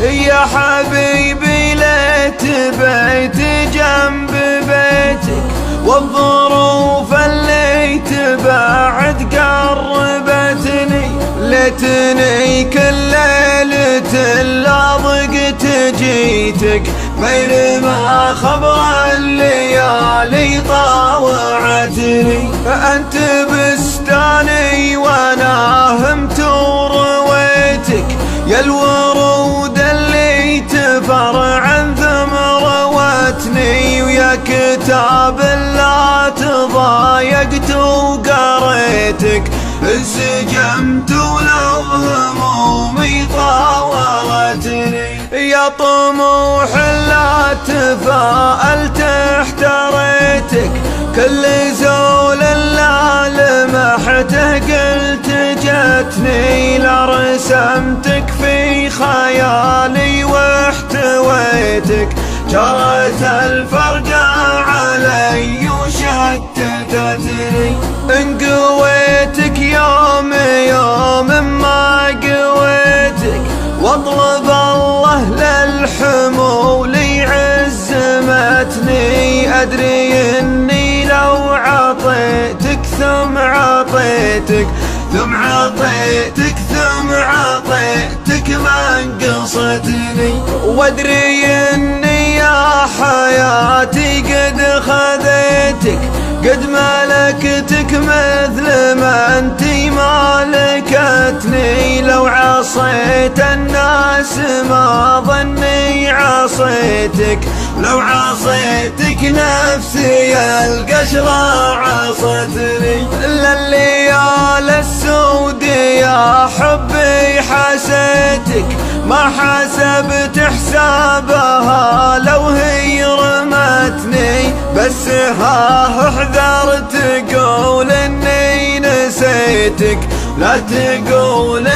يا حبيبي ليت بيت جنب بيتك، والظروف اللي تبعد قربتني. ليتني كل ليلة لا ضقت جيتك، بينما خبر الليالي طاوعتني. أنت بستاني وانا همت ورويتك، يا الورود اللي تفرع عن ثمر وتني. ويا كتاب لا تضايقت وقريتك، انسجمت ولو همومي طاولتني. يا طموح لا تفاءلت احتريتك، كل زول لا لمحته قلت جتني. لا رسمتك في خيالي واحتويتك، جرت الفرقة علي وشتتتني. انقويتك يوم ما قويتك، واطلب الله للحمول عزمتني. ادري اني لو عطيتك ثم عطيتك ما انقصتني. وادري اني يا حياتي قد خذيتك، قد ملكتك مثل ما انتي مالكتني. لو عصيت الناس ما ظني عصيتك، لو عصيتك نفسي القشرة عصتني. لليالي السود يا حبي حسيتك، ما حسبت حسابها لو هي رمتني. بس احذر تقول اني نسيتك، لا تقول